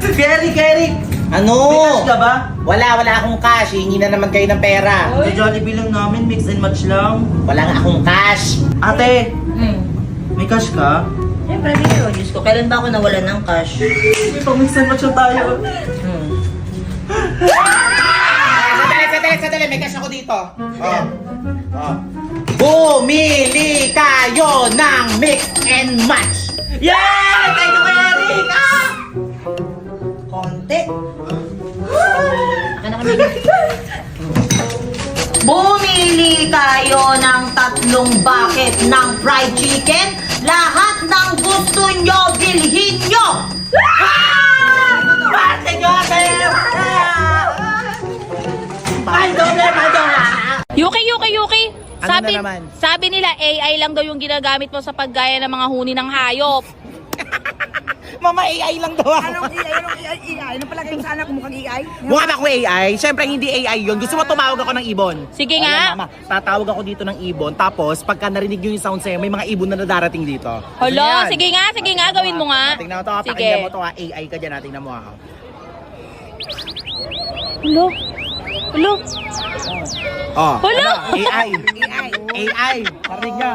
Eric! Ano? May cash ka ba? Wala akong cash. Hingi na naman kayo ng pera. Sa Jollibee lang namin, mix and match lang. Wala nga akong cash. Ate, may cash ka? Siyempre, meron. Diyos ko, kailan ba ako nawalan ng cash? May pang mix and match na tayo. Sandali. May cash ako dito. Bumili kayo ng mix and match. Yeah! Thank you kay Eric! Konti. Akin na kami. Bumili kayo ng 3 bucket ng fried chicken. Lahat ng gusto nyo, bilhin nyo. Bakit nyo, ate? Paldoble! Yuki! Ano na naman? Sabi nila AI lang daw yung ginagamit mo sa paggaya ng mga huni ng hayop. Mama, AI lang daw ako. Anong AI? Ano pala kayo sa anak mo mukhang AI? Mukha ba ako AI? Siyempre hindi AI yun. Gusto mo tumawag ako ng ibon? Sige Ayan, nga. Mama, tatawag ako dito ng ibon. Tapos, pagka narinig nyo yung sound sa'yo, may mga ibon na darating dito. Hello, Ayan. sige nga, gawin mo nga. Tingnan mo to, Sige. pakinggan mo to ha. AI ka dyan ha. Tingnan mo ha. Hello? Oh, Hello? ano? AI. AI. Narinig niya.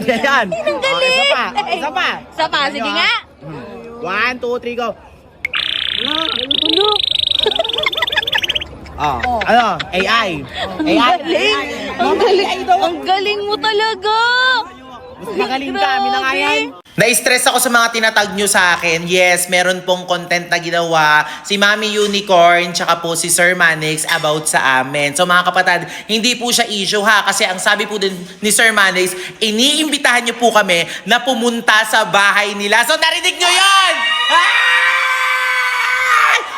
Ganyan. Ang galing. Isa pa. Isa pa, sige nga. 1, 2, 3, go. Hello? Oh, ano? AI. Ang galing mo talaga. Magaling kami na nga yan. Na-stress ako sa mga tinatag nyo sa akin. Yes, meron pong content na ginawa si Mami Unicorn tsaka po si Sir Manix about sa amin. So mga kapatid, hindi po siya issue ha. Kasi ang sabi po din ni Sir Manix, iniimbitahan nyo po kami na pumunta sa bahay nila. So narinig nyo yun!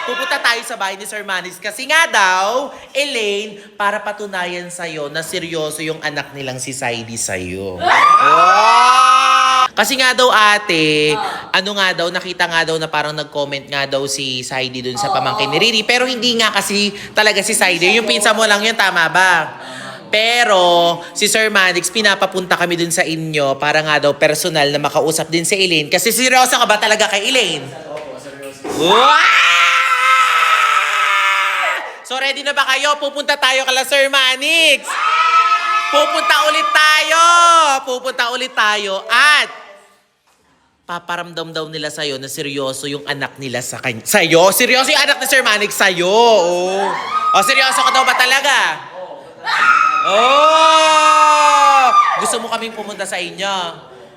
Pupunta tayo sa bahay ni Sir Manix kasi nga daw, Elaine, para patunayan sa'yo na seryoso yung anak nilang si Saidi sa'yo. Kasi nga daw ate, ano nga daw, nakita nga daw na parang nag-comment nga daw si Saidi dun sa pamangkin ni Riri. Pero hindi nga kasi talaga si Saidi. Yung pinsa mo lang yun, tama ba? Pero si Sir Manix, pinapapunta kami dun sa inyo para nga daw personal na makausap din si Elaine. Kasi seryoso ka ba talaga kay Elaine? Wow! So ready na ba kayo? Pupunta tayo kala Sir Manix. Pupunta ulit tayo at paparamdam daw nila sa'yo na seryoso yung anak nila sa kanya. Sa'yo? Seryoso yung anak ni Sir Manix sa'yo. Oh. O seryoso ka daw ba talaga? Oh! Gusto mo kaming pumunta sa inyo?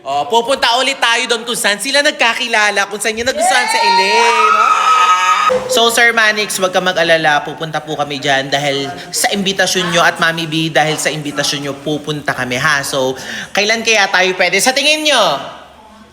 Oh, pupunta ulit tayo doon kung saan sila nagkakilala, kung saan yung nagustuhan sa Elaine. So Sir Manix, wag ka mag-alala, pupunta po kami dyan dahil sa imbitasyon nyo at Mami B, dahil sa imbitasyon nyo, pupunta kami ha. So, kailan kaya tayo pwede? Sa tingin nyo?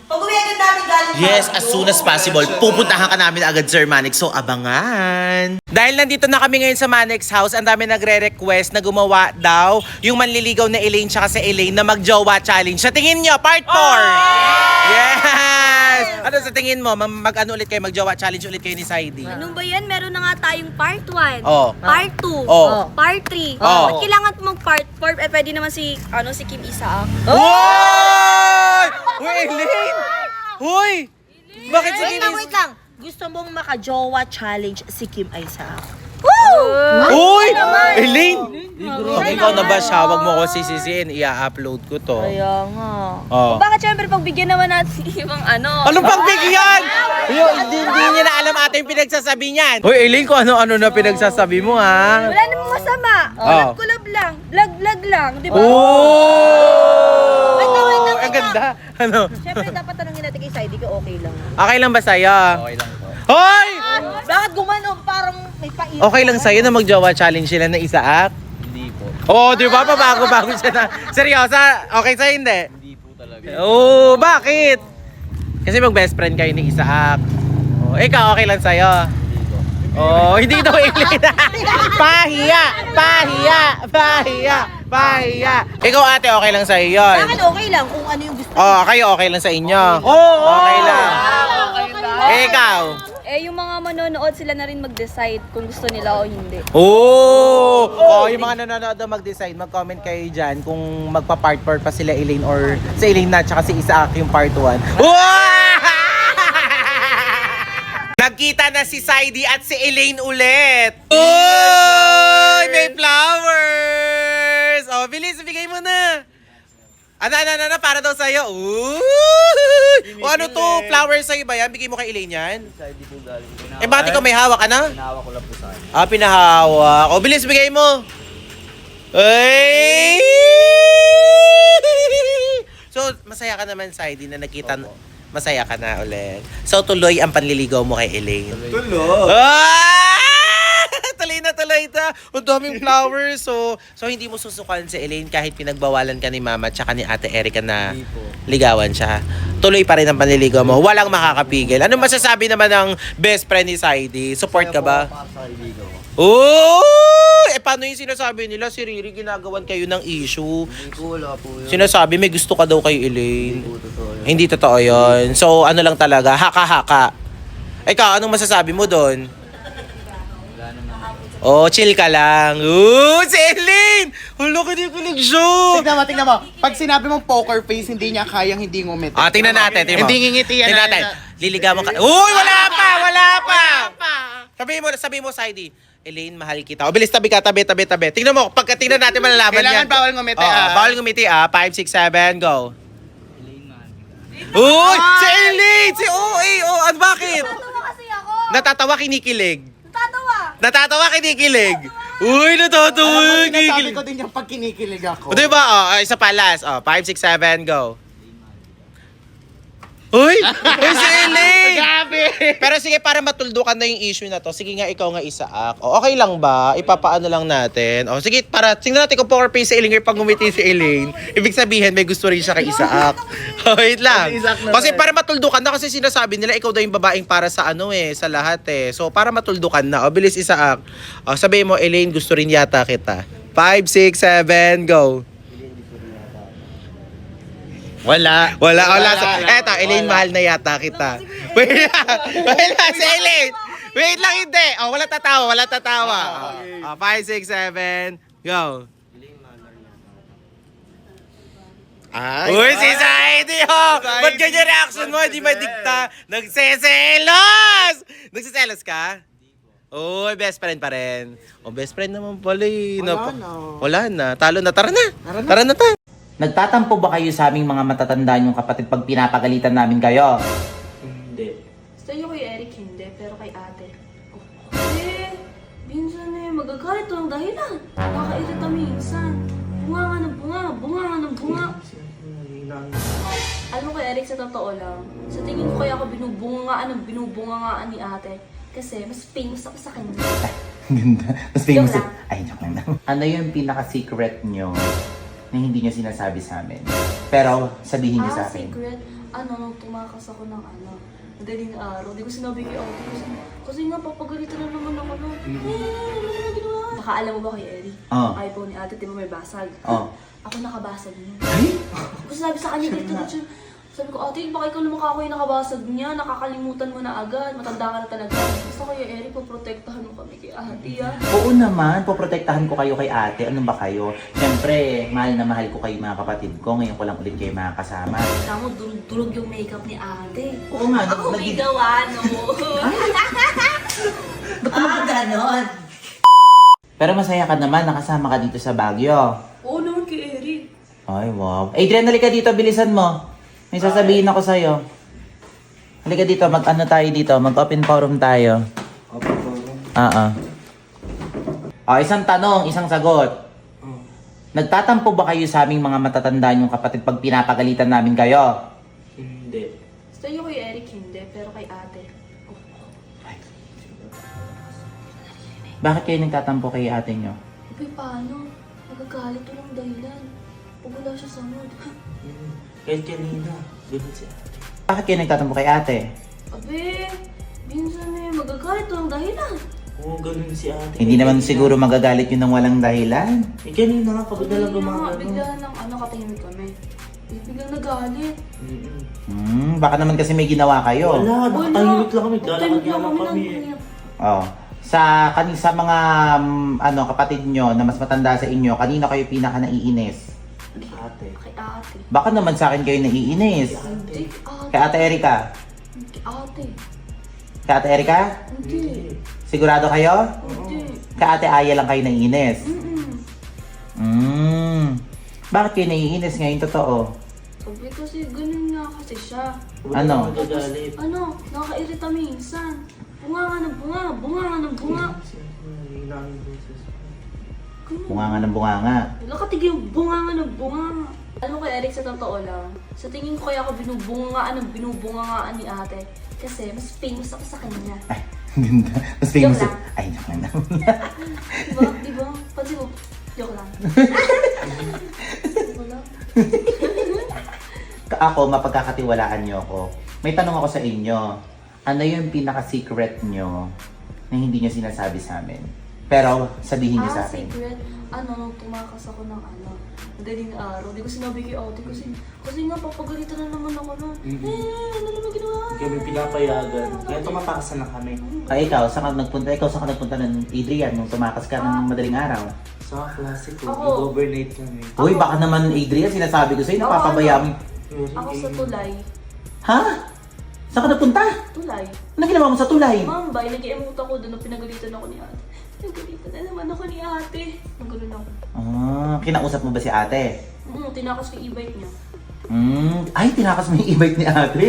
Pag-uwi agad namin galing. Yes, as soon as possible. Pupuntahan ka namin agad, Sir Manix. So, abangan. Dahil nandito na kami ngayon sa Manix House, ang dami nagre-request na gumawa daw yung manliligaw na Elaine tsaka si Elaine na mag-jowa challenge. Sa tingin nyo, part 4! Yes! Ano sa tingin mo? Mag-ano ulit kayo? Mag-jowa challenge ulit kayo ni Saidi? Ano ba yan? Meron na nga tayong part 1, Oh. part 2, Oh. part 3. Oh. Ba't kailangan mag-part 4? Eh, pwede naman si Kim Isaak. Hoy! Hoy, Elaine! Hoy! Bakit si Kim Wait lang. Gusto mong maka-jowa challenge si Kim Isaac? Uy! Elaine! Ikaw na ba siya? Huwag mo ko sisisiin. I-upload ko to. Kaya nga. Oh. Bakit syempre pagbigyan naman natin ibang ano? Anong pagbigyan? Hindi niya na alam ate yung pinagsasabi niyan. Hoy, Elaine, kung ano-ano na pinagsasabi mo, ha? Wala namang masama. Oh. Collab lang. Vlog lang. Di ba? Oh! Wait lang. Ang ganda. Ano? Siyempre, dapat tanongin natin kay Saidi ko okay lang. Okay lang ba sa'yo? Okay lang po. Hoy! Bakit gumanon? Parang may pait. Okay lang sa'yo na mag-jowa challenge sila na Isaak? Hindi po. Oo, di ba? Pabago-bago siya na. Seryosa? Okay sa'yo, hindi? Hindi po talaga. Oo, bakit? Kasi mag-best friend kayo ni Isaak. Oh, ikaw, okay lang sa'yo? Hindi po. Oh, hindi daw Elaine. Pahiya. Ikaw ate, okay lang sa'yo yun? Sa akin okay lang kung ano yung gusto. Oh, kayo okay lang sa inyo? Oo! Okay lang. Ikaw? Eh, yung mga manonood sila na rin mag-decide kung gusto nila o hindi. Oh! Yung mga nanonood na mag-decide, mag-comment kayo dyan kung magpa-part 4 pa sila Elaine or sa Elaine na tsaka si Isaac yung part 1. Wow! Nagkita na si Saidi at si Elaine ulit. Uy! May flowers! Oh, bilis, bigay mo na. Ano, para daw sa'yo. Uy! O ano to? Flowers sa'yo ba yan? Bigay mo kay Elaine yan? Eh, bakit ikaw may hawak, ano? Pinahawak ko lang po sa akin. Ah, pinahawak. O, bilis, bigay mo. Ay! So, masaya ka naman, Saidi, na nakita. Masaya ka na ulit. So, tuloy ang panliligaw mo kay Elaine. Tulo. Ah! Tuloy na tuloy ito. Ang daming flowers. So, hindi mo susukan si Elaine kahit pinagbawalan ka ni Mama at ni Ate Erica na Hindi po. ligawan siya. Tuloy pa rin ang panliligaw mo. Walang makakapigil. Ano masasabi naman ng best friend ni Saidi? Support ka ba? Para sa kaibigan ko. Oh! Eh, paano yung sinasabi nila? Si Riri, ginagawan kayo ng issue. Hindi ko wala po yun. Sinasabi, may gusto ka daw kay Elaine. Hindi po totoo yun. Hindi totoo yun. So, ano lang talaga, haka-haka. Ikaw, anong masasabi mo doon? Oh, chill ka lang. Ooh, si Elaine! Hulo ka din connection! Tingnan mo. Pag sinabi mong poker face, hindi niya kayang hindi ngumiti. Ah, tingnan natin. Tingnan mo. Hindi ngingiti yan. Tingnan natin. Liligawan ka. Uy, wala pa! Sabi mo, Saidi. Elaine, mahal kita. O, bilis, tabi ka, tabi. Tingnan mo, pagka tingnan natin, malalaman Kailangan yan. bawal ngumiti, Oo, bawal ngumiti, 5, 6, 7, go. Uy, si Elaine! Si OA! Oh, ano, bakit? Natatawa kasi ako. Natatawa, kinikilig. Natatawa. Kinikilig. Uy, natatawa, Alam mo, sinasabi kinikilig. ko din yung pag kinikilig ako. O, diba? Isa pa, last. 5, 6, 7, go. Uy! Uy, si Elaine! Gabi! Pero sige, para matuldukan na yung issue na to, sige nga, ikaw nga isaak. O, okay lang ba? Ipapaano lang natin. O, sige, para, tingnan natin kung poker face si Elaine, pag ngumiti si Elaine, ibig sabihin, may gusto rin siya kay Isaak. O, wait lang. Kasi para matuldukan na, kasi sinasabi nila, ikaw daw yung babaeng para sa sa lahat eh. So, para matuldukan na, o, bilis Isaak. O, sabihin mo, Elaine, gusto rin yata kita. 5, 6, 7, go. Wala. Eto, Elaine, mahal na yata kita. Wait lang, si Elaine. Wait lang, hindi. Oh, wala tatawa. 5, 6, 7, go. Uy, si Saidi, oh! Ba't ganyan reaction mo? Hindi madikta. Nagsiselos ka? Uy, best friend pa rin. O, best friend naman pala eh. Wala na. Talo na. Tara na. Nagtatampo ba kayo sa aming mga matatanda yung kapatid pag pinapagalitan namin kayo? Hindi. Gusto niyo kay Eric hindi, pero kay ate. Minsan magagalit ang dahilan. Nakakairita minsan. Bunga nga ng bunga. Alam mo kay Eric, sa totoo lang, sa tingin ko kaya ako binubungangaan ni ate. Kasi mas famous ako sa kanya. Ganda. Mas famous. Joke lang. Ay, joke lang. Ano yung pinaka-secret nyo na hindi nyo sinasabi sa amin? Pero sabihin nyo sa akin. Secret. Tumakas ako ng madaling araw. Di ko sinabi kay ate. Kasi nga, papagalitan na naman ako. Baka alam mo ba kay Eric? Oh. iPhone ni ate, di ba may basag? Oh. Ako nakabasag niya. Tapos sabi sa kanya dito, sabi ko, ate, baka ikaw naman ako yung nakabasag niya, nakakalimutan mo na agad, matanda ka na talaga. Gusto ko yung Eric, poprotektahan mo kami kay ate, Oo naman, poprotektahan ko kayo kay ate. Ano ba kayo? Siyempre, mahal na mahal ko kayo mga kapatid ko. Ngayon ko lang ulit kayo makakasama. Tama, durog yung makeup ni ate. Oo nga, Ako may gawa, no? Ganon. Pero masaya ka naman, nakasama ka dito sa Baguio. Oo naman kay Eric. Ay, wow. Adrian, halika dito, bilisan mo. May sasabihin ako sa'yo. Halika dito, mag-ano tayo dito, mag-open forum tayo. Opo po. Isang tanong, isang sagot. Nagtatampo ba kayo sa aming mga matatanda yung kapatid pag pinapagalitan namin kayo? Hindi. Gusto niyo kay Eric hindi, pero kay ate. Bakit kayo nagtatampo kay ate nyo? Uy, paano? Nagagalit to ng dahilan. Pag wala siya sa mood. Kahit kanina. Ganun siya. Bakit kayo nagtatampo kay ate? Abe, minsan magagalit to ng dahilan. Oo, ganun si ate. Hindi naman siguro magagalit yun ng walang dahilan. Eh, kanina nga, pagod na lang Kanina nga, gumagano. bigla ng katahimik kami. Biglang nagalit. Baka naman kasi may ginawa kayo. Wala, nakatahimik lang kami. Tahimik Lalakad lang kami. Oh. Sa mga kapatid nyo na mas matanda sa inyo, kanino kayo pinaka naiinis? Ate. Kay ate. Baka naman sa akin kayo naiinis. Hindi, ate. Kay Ate Erica. Kay ate. Kay Ate Erika? Hindi. Sigurado kayo? Hindi. Kay Ate Aya lang kayo naiinis? Mm-mm. Bakit kayo naiinis ngayon totoo? Sabi kasi, ganun nga kasi siya. Ano? Nagagalit. Ano, nakakairita minsan. Bunga nga ng bunga, bunga nga ng bunga. Hina yung boses. Bunganga ng bunganga. Nakatigil yung bunga nga ng bunga. Alam mo kay Eric, sa totoo lang, sa tingin ko kaya ako binubungangaan ng binubungangaan ni ate. Kasi mas famous ako sa kanya. Ay, ganda. Mas famous. Joke lang. Ay, naman na. Diba? Diba? Pansin mo, joke lang. Joke lang. Ako, mapagkakatiwalaan niyo ako. May tanong ako sa inyo. Ano yung pinaka-secret niyo na hindi niyo sinasabi sa amin? Pero sabihin niyo sa akin. Secret. Ano, tumakas ako ng madaling araw. Di ko sinabi kay ate kasi nga papagalitan na naman ako nun. Ano naman ginawa? Kami pinapayagan. Kaya tumatakas na kami. Ay, ikaw, saan ka nagpunta? Ikaw, saan ka nagpunta ng Adrian nung tumakas ka ng madaling araw? Sa klase ko, Ako. nag-overnight kami. Uy, baka naman Adrian, sinasabi ko sa'yo, napapabaya mo. Ako sa tulay. Ha? Saan ka nagpunta? Tulay. Ano ginawa mo sa tulay? Mambay, nag-emote ako doon na pinagalitan ako ni ate. Pinagalitan na naman ako ni ate. Nagulun ako. Kinausap mo ba si ate? Tinakas ko yung e-bike niya. Ay, tinakas mo yung e-bike ni ate?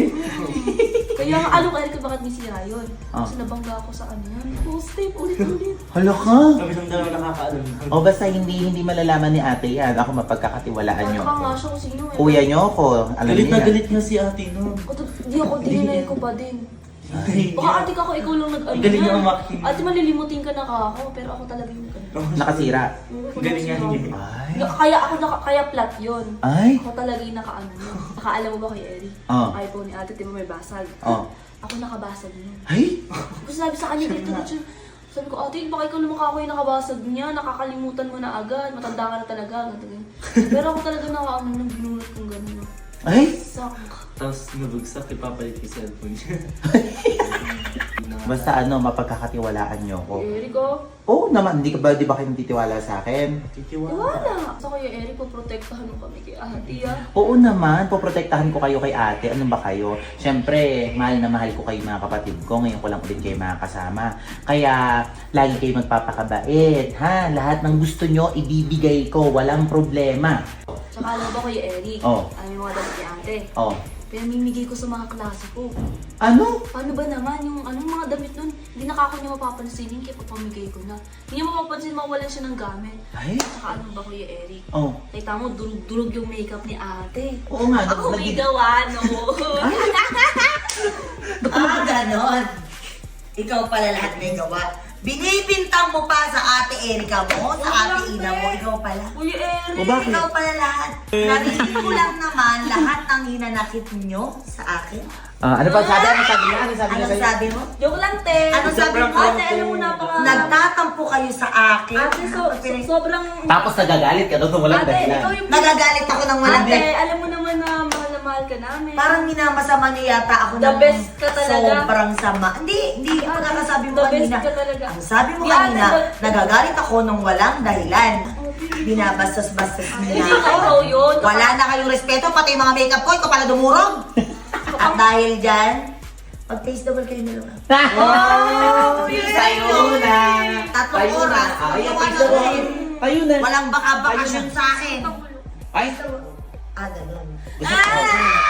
Kaya nga, alam ka bakit may sira yun? Kasi nabangga ako sa ano yan. Step, ulit-ulit. Hala ka! Kami lang dalawa nakakaalam na. O basta hindi malalaman ni ate yan. Ako mapagkakatiwalaan niyo Baka nga ako. siya kung sino eh. Kuya niyo ako. Alam Galit niya. na galit nga si ate no. Di ako, dinanay ko pa din. Baka ate ka ako, ikaw lang nag-ano Galing yan. nga umaking. Ate malilimutin ka na ako, pero ako talaga yung Nakasira. Galing nga niya. Ay. Kaya flat yun. Ay. Ako talaga yung nakaano nun. Nakaalam mo ba kay Eri? Oh. Ayaw po ni ate, di ba may basag? Oh. Ako nakabasag nun. Ay! Kasi sabi sa kanya dito, sabi ko, ate, baka ikaw naman ako yung nakabasag niya, nakakalimutan mo na agad, matanda ka na talaga. Ganun. Pero ako talaga nakaano nung binunod kong gano'n. Ay! Sak. Tapos nabagsak, ipapalit yung cellphone niya. Basta mapagkakatiwalaan niyo ako. Eri ko, Oo naman, di ba kayo natitiwala sa akin? Titiwala. wala. Sa kaya Eri, poprotektahan mo kami kay ate, ah. Oo naman, poprotektahan ko kayo kay ate. Ano ba kayo? Siyempre, mahal na mahal ko kayo mga kapatid ko. Ngayon ko lang ulit kayo makakasama. Kaya, lagi kayo magpapakabait. Ha? Lahat ng gusto nyo, ibibigay ko. Walang problema. Tsaka alam mo ba kay Eri? Oh. Ano yung mga damit ni ate? Oh. Pinamimigay ko sa mga klase ko. Ano? Paano ba naman yung mga damit nun? Hindi na ako niya mapapansinin kaya papamigay ko na. Hindi niya mapapansin mawalan siya ng gamit. Ay? Tsaka ano ba Kuya Eric? Oh. Kita mo, durug-durug yung makeup ni ate. Oo nga. Ako may gawa, no? Ganon. Ikaw pala lahat may gawa. Binibintang mo pa sa ate Erika mo, sa ate Ina mo, ikaw pala. Kuya Eric! O bakit? Ikaw pala lahat. Narinig ko lang naman lahat ng hinanakit nyo sa akin. Ano pa sabi? Ano sabi niya? Ano sabi niya Anong sa'yo? sabi mo? Joke lang, te. Anong sabi mo? Ate, alam mo napaka... Nagtatampo kayo sa akin. Ate, sobrang... Tapos nagagalit ka doon walang Ate, dahilan. ikaw yung... Nagagalit ako ng walang Ate, dahilan. alam mo naman na mahal ka namin. Parang minamasama niyo yata ako The best ka talaga. sobrang sama. Hindi yung pagkakasabi mo The best kanina. ka talaga. Ang sabi mo Di, ate, kanina, nagagalit ako ng walang dahilan. Binabastos-bastos niya Hindi ka ako. ikaw yun. Wala na kayong respeto, pati yung mga makeup ko, ikaw pala dumurog. At dahil dyan, mag-taste double kayo dalawa. Tayo na! Tatlong oras. Ay, Yung tayo ano na! rin, Tayo na! walang baka-bakasyon sa akin. Ay! Ah, ganun. Gusto ko.